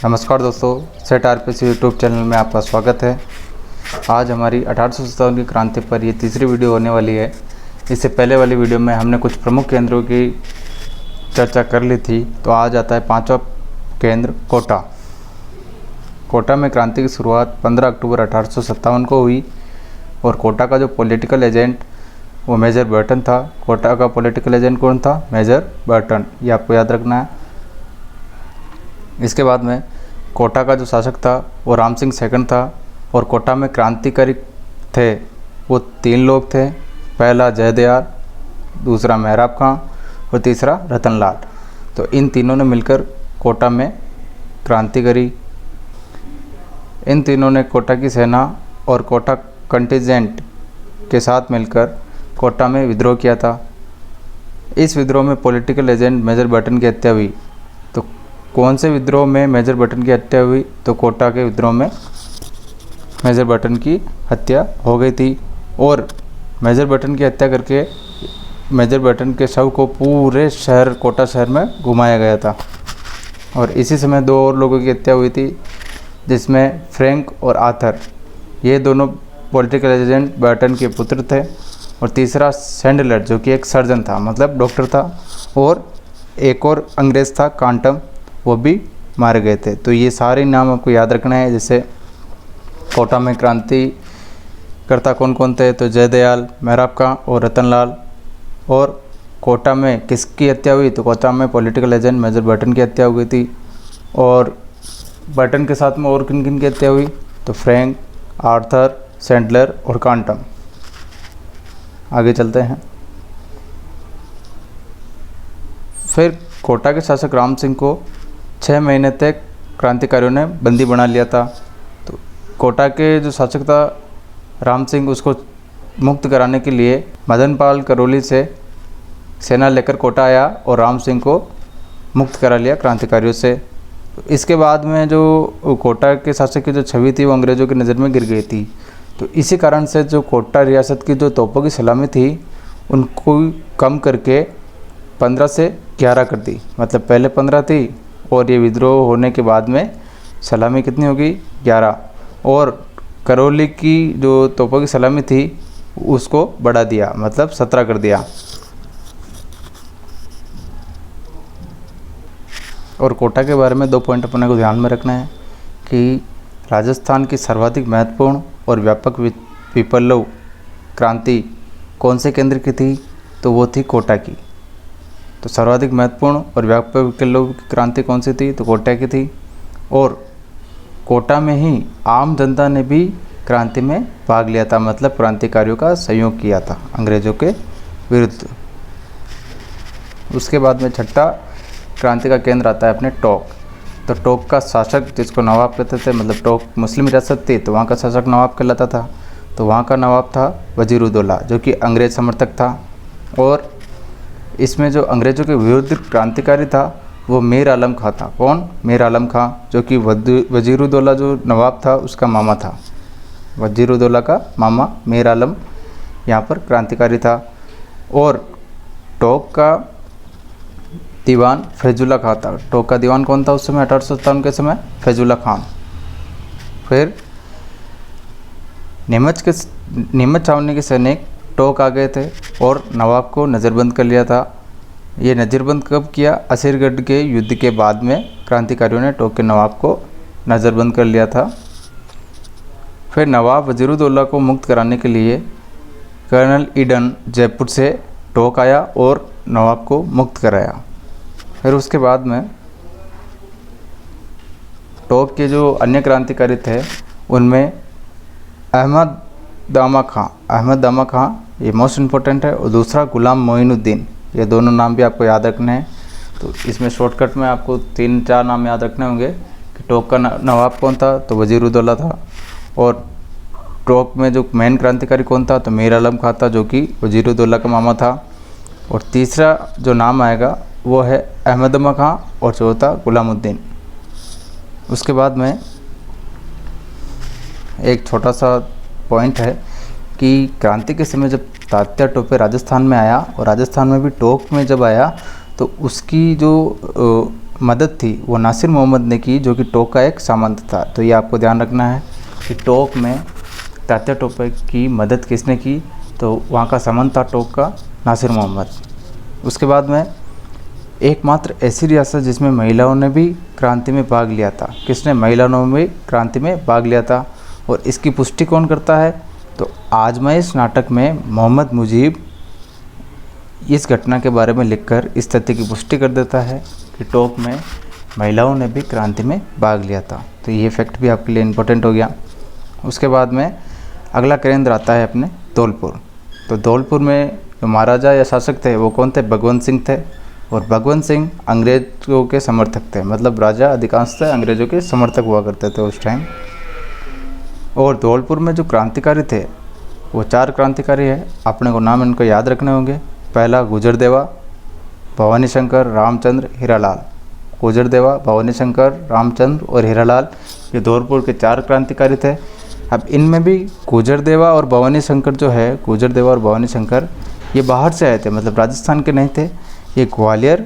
नमस्कार दोस्तों, set RPC YouTube channel में आपका स्वागत है। आज हमारी 1857 की क्रांति पर ये तीसरी वीडियो होने वाली है। इससे पहले वाली वीडियो में हमने कुछ प्रमुख केंद्रों की चर्चा कर ली थी। तो आज आता है पांचवा केंद्र कोटा। कोटा में क्रांति की शुरुआत 15 अक्टूबर 1857 को हुई और कोटा का जो पॉलिटिकल एजेंट वो मेजर बर्टन था। कोटा का पॉलिटिकल एजेंट कौन था? मेजर बर्टन, ये आपको याद रखना है। इसके बाद में कोटा का जो शासक था वो राम सिंह सेकंड था और कोटा में क्रांतिकारी थे वो 3 लोग थे। पहला जयदयाल, दूसरा मेहराब खां और तीसरा रतनलाल। तो इन तीनों ने मिलकर कोटा में क्रांति करी। इन तीनों ने कोटा की सेना और कोटा कंटिजेंट के साथ मिलकर कोटा में विद्रोह किया था। इस विद्रोह में पॉलिटिकल एजेंट मेजर बर्टन की हत्या हुई। तो कौन से विद्रोह में मेजर बर्टन की हत्या हुई? तो कोटा के विद्रोह में मेजर बर्टन की हत्या हो गई थी और मेजर बर्टन की हत्या करके मेजर बर्टन के शव को पूरे शहर कोटा शहर में घुमाया गया था। और इसी समय 2 और लोगों की हत्या हुई थी, जिसमें फ्रैंक और आर्थर, ये दोनों पॉलिटिकल एजेंट बर्टन के पुत्र थे। और तीसरा सैंडलर, जो कि एक सर्जन था, मतलब डॉक्टर था। और एक और अंग्रेज़ था कांटम, वो भी मारे गए थे। तो ये सारे नाम आपको याद रखना है। जैसे कोटा में क्रांति करता कौन कौन थे? तो जयदयाल, मेहराब खां और रतनलाल। और कोटा में किसकी हत्या हुई? तो कोटा में पॉलिटिकल एजेंट मेजर बर्टन की हत्या हो गई थी। और बर्टन के साथ में और किन किन की हत्या हुई? तो फ्रैंक, आर्थर, सैंडलर और कांटम। आगे चलते हैं। फिर कोटा के शासक राम सिंह को 6 महीने तक क्रांतिकारियों ने बंदी बना लिया था। तो कोटा के जो शासक था राम सिंह, उसको मुक्त कराने के लिए मदनपाल करौली से सेना लेकर कोटा आया और राम सिंह को मुक्त करा लिया क्रांतिकारियों से। तो इसके बाद में जो कोटा के शासक की जो छवि थी वो अंग्रेज़ों की नज़र में गिर गई थी। तो इसी कारण से जो कोटा रियासत की जो तोपों की सलामी थी उनको कम करके 15 से 11 कर दी। मतलब पहले 15 थी और ये विद्रोह होने के बाद में सलामी कितनी होगी? 11। और करौली की जो तोपों की सलामी थी उसको बढ़ा दिया, मतलब 17 कर दिया। और कोटा के बारे में 2 पॉइंट अपने को ध्यान में रखना है कि राजस्थान की सर्वाधिक महत्वपूर्ण और व्यापक विप्लव क्रांति कौन से केंद्र की थी? तो वो थी कोटा की। तो सर्वाधिक महत्वपूर्ण और व्यापक विप्लव की क्रांति कौन सी थी? तो कोटा की थी। और कोटा में ही आम जनता ने भी क्रांति में भाग लिया था, मतलब क्रांतिकारियों का सहयोग किया था अंग्रेज़ों के विरुद्ध। उसके बाद में छठा क्रांति का केंद्र आता है अपने टोंक। तो टोंक का शासक, जिसको नवाब कहते थे, मतलब टोंक मुस्लिम रियासत थी तो वहाँ का शासक नवाब कहलाता था। तो वहाँ का नवाब था वजीरुद्दौला, जो कि अंग्रेज़ समर्थक था। और इसमें जो अंग्रेज़ों के विरुद्ध क्रांतिकारी था वो मीर आलम खां था। कौन? मीर आलम खां, जो कि वजीरुद्दौला जो नवाब था उसका मामा था। वजीरुद्दौला का मामा मीर आलम यहाँ पर क्रांतिकारी था। और टोंक का दीवान फैजुल्ला खां था। टोंक का दीवान कौन था उस समय 1857 के समय? फैजुल्ला खान। फिर नीमच छावनी के सैनिक टोंक आ गए थे और नवाब को नज़रबंद कर लिया था। ये नज़रबंद कब किया? असीरगढ़ के युद्ध के बाद में क्रांतिकारियों ने टोंक के नवाब को नज़रबंद कर लिया था। फिर नवाब वजीरुद्दौला को मुक्त कराने के लिए कर्नल ईडन जयपुर से टोंक आया और नवाब को मुक्त कराया। फिर उसके बाद में टोंक के जो अन्य क्रांतिकारी थे उनमें अहमद दामा खां ये मोस्ट इम्पोर्टेंट है। और दूसरा गुलाम मोइनुद्दीन। ये दोनों नाम भी आपको याद रखने हैं। तो इसमें शॉर्टकट में आपको 3-4 नाम याद रखने होंगे कि टोंक का नवाब कौन था? तो वजीरुद्दौला था। और टोंक में जो मेन क्रांतिकारी कौन था? तो मीर आलम खां था, जो कि वजीरुद्दौला का मामा था। और तीसरा जो नाम आएगा वो है अहमद दामा खां और चौथा गुलामुद्दीन। उसके बाद में एक छोटा सा पॉइंट है कि क्रांति के समय जब तात्या टोपे राजस्थान में आया और राजस्थान में भी टोंक में जब आया तो उसकी जो मदद थी वो नासिर मोहम्मद ने की, जो कि टोक का एक सामंत था। तो ये आपको ध्यान रखना है कि टोक में तात्या टोपे की मदद किसने की, तो वहाँ का सामंत था टोक का नासिर मोहम्मद। उसके बाद में एकमात्र ऐसी रियासत जिसमें महिलाओं ने भी क्रांति में भाग लिया था, किसने, महिलाओं ने भी क्रांति में भाग लिया था। और इसकी पुष्टि कौन करता है, तो आजमाइश नाटक में मोहम्मद मुजीब इस घटना के बारे में लिखकर इस तथ्य की पुष्टि कर देता है कि टोक में महिलाओं ने भी क्रांति में भाग लिया था। तो ये फैक्ट भी आपके लिए इम्पोर्टेंट हो गया। उसके बाद में अगला केंद्र आता है अपने धौलपुर। तो धौलपुर में जो महाराजा या शासक थे वो कौन थे, भगवंत सिंह थे। और भगवंत सिंह अंग्रेज़ों के समर्थक थे, मतलब राजा अधिकांशतः अंग्रेज़ों के समर्थक हुआ करते थे उस टाइम। और धौलपुर में जो क्रांतिकारी थे वो 4 क्रांतिकारी है, अपने को नाम इनको याद रखने होंगे। पहला गुजरदेवा, भवानी शंकर, रामचंद्र, हीरालाल। गुजरदेवा, भवानी शंकर, रामचंद्र और हीरालाल, ये धौलपुर के 4 क्रांतिकारी थे। अब इनमें भी गुजरदेवा और भवानी शंकर जो है, गुजरदेवा और भवानी शंकर ये बाहर से आए थे, मतलब राजस्थान के नहीं थे। ये ग्वालियर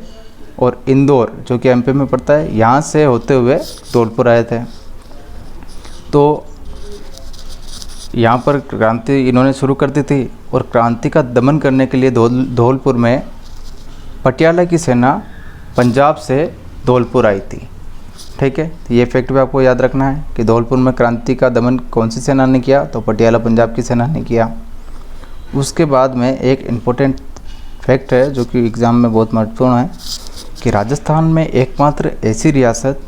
और इंदौर जो कि एमपी में पड़ता है, यहाँ से होते हुए धौलपुर आए थे। तो यहाँ पर क्रांति इन्होंने शुरू कर दी थी। और क्रांति का दमन करने के लिए धौलपुर में पटियाला की सेना पंजाब से धौलपुर आई थी। ठीक है, तो ये फैक्ट भी आपको याद रखना है कि धौलपुर में क्रांति का दमन कौन सी सेना ने किया, तो पटियाला पंजाब की सेना ने किया। उसके बाद में एक इम्पोर्टेंट फैक्ट है जो कि एग्ज़ाम में बहुत महत्वपूर्ण है कि राजस्थान में एकमात्र ऐसी रियासत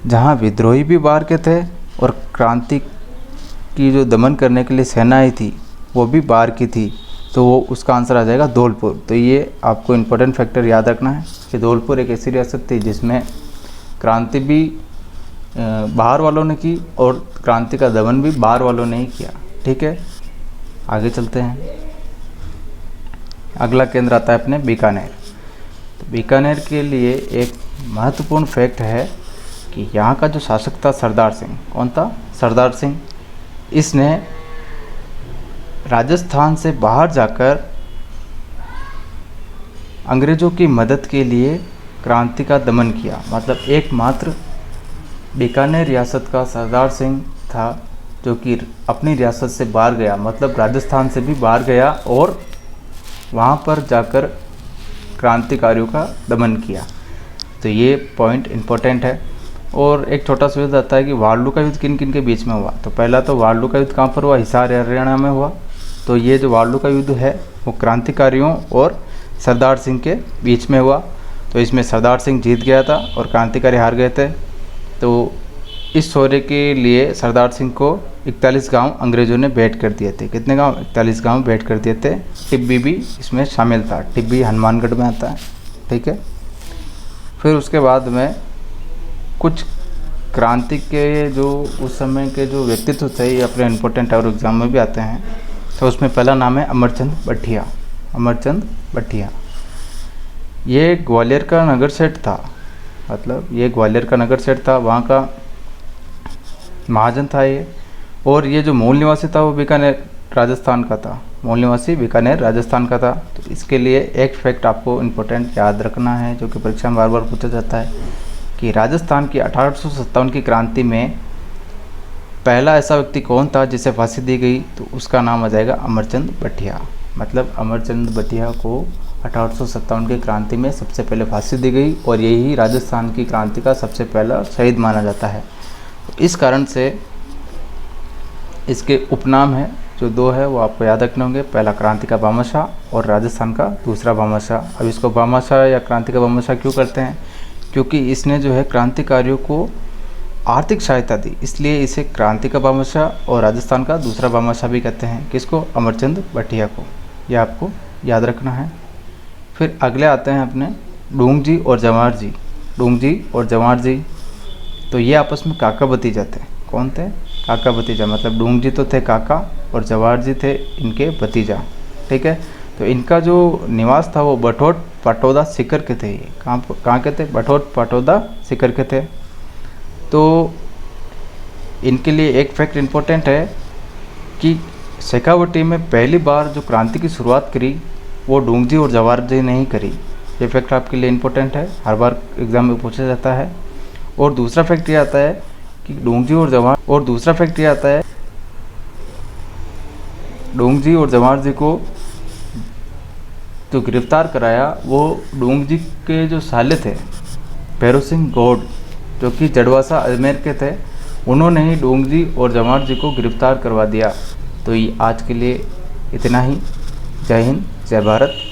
जहाँ विद्रोही भी बाहर के थे और क्रांति की जो दमन करने के लिए सेना आई थी वो भी बाहर की थी। तो वो उसका आंसर आ जाएगा धौलपुर। तो ये आपको इम्पोर्टेंट फैक्टर याद रखना है कि धौलपुर एक ऐसी रियासत थी जिसमें क्रांति भी बाहर वालों ने की और क्रांति का दमन भी बाहर वालों ने ही किया। ठीक है, आगे चलते हैं। अगला केंद्र आता है अपने बीकानेर। तो बीकानेर के लिए एक महत्वपूर्ण फैक्ट है कि यहाँ का जो शासक था सरदार सिंह, कौन था, सरदार सिंह। इसने राजस्थान से बाहर जाकर अंग्रेज़ों की मदद के लिए क्रांति का दमन किया। मतलब एकमात्र बीकानेर रियासत का सरदार सिंह था जो कि अपनी रियासत से बाहर गया, मतलब राजस्थान से भी बाहर गया और वहाँ पर जाकर क्रांतिकारियों का दमन किया। तो ये पॉइंट इम्पोर्टेंट है। और एक छोटा सा युद्ध आता है कि वारलू का युद्ध किन किन के बीच में हुआ। तो पहला तो वारलू का युद्ध कहाँ पर हुआ, हिसार हरियाणा में हुआ। तो ये जो वारलू का युद्ध है वो क्रांतिकारियों और सरदार सिंह के बीच में हुआ। तो इसमें सरदार सिंह जीत गया था और क्रांतिकारी हार गए थे। तो इस शौर्य के लिए सरदार सिंह को 41 गांव अंग्रेज़ों ने भेंट कर दिए थे। कितने गांव, 41 गांव भेंट कर दिए थे। टिब्बी भी इसमें शामिल था। टिब्बी हनुमानगढ़ में आता है। ठीक है, फिर उसके बाद में कुछ क्रांति के जो उस समय के जो व्यक्तित्व थे ये अपने इम्पोर्टेंट और एग्जाम में भी आते हैं। तो उसमें पहला नाम है अमरचंद बठिया। अमरचंद बठिया ये ग्वालियर का नगर सेठ था, मतलब ये ग्वालियर का नगर सेठ था, वहाँ का महाजन था ये। और ये जो मूल निवासी था वो बीकानेर राजस्थान का था। मूल निवासी बीकानेर राजस्थान का था। तो इसके लिए एक फैक्ट आपको इम्पोर्टेंट याद रखना है जो कि परीक्षा में बार बार पूछा जाता है कि राजस्थान की 1857 की क्रांति में पहला ऐसा व्यक्ति कौन था जिसे फांसी दी गई, तो उसका नाम आ जाएगा अमरचंद बठिया। मतलब अमरचंद बठिया को 1857 की क्रांति में सबसे पहले फांसी दी गई और यही राजस्थान की क्रांति का सबसे पहला शहीद माना जाता है। तो इस कारण से इसके उपनाम है जो 2 है वो आपको याद रखने होंगे। पहला क्रांति का भामाशाह और राजस्थान का दूसरा भामाशाह। अब इसको भामाशाह या क्रांति का भामाशाह क्यों करते हैं, क्योंकि इसने जो है क्रांतिकारियों को आर्थिक सहायता दी, इसलिए इसे क्रांति का भामाशाह और राजस्थान का दूसरा भामाशाह भी कहते हैं। किसको, अमरचंद बठिया को। यह आपको याद रखना है। फिर अगले आते हैं अपने डूंगजी और जवाहर जी। डूंगजी और जवाहर जी तो ये आपस में काका भतीजा थे। कौन थे, काका भतीजा। मतलब डूंगजी तो थे काका और जवाहर जी थे इनके भतीजा। ठीक है, तो इनका जो निवास था वो बठोट पाटौदा सीकर के थे। ये कहाँ के थे, बठोट पाटौदा सीकर के थे। तो इनके लिए एक फैक्ट इम्पोर्टेंट है कि शेखावटी में पहली बार जो क्रांति की शुरुआत करी वो डूंगजी और जवाहर जी ने ही करी। ये फैक्ट आपके लिए इम्पोर्टेंट है, हर बार एग्ज़ाम में पूछा जाता है। और दूसरा फैक्ट ये आता है कि डोंगजी और जवाहर जी को जो गिरफ्तार कराया वो डोंगजी के जो साले थे भैरव सिंह गौड़, जो कि जड़वासा अजमेर के थे, उन्होंने ही डोंगजी और जवाहर जी को गिरफ्तार करवा दिया। तो ये आज के लिए इतना ही। जय हिंद, जय भारत।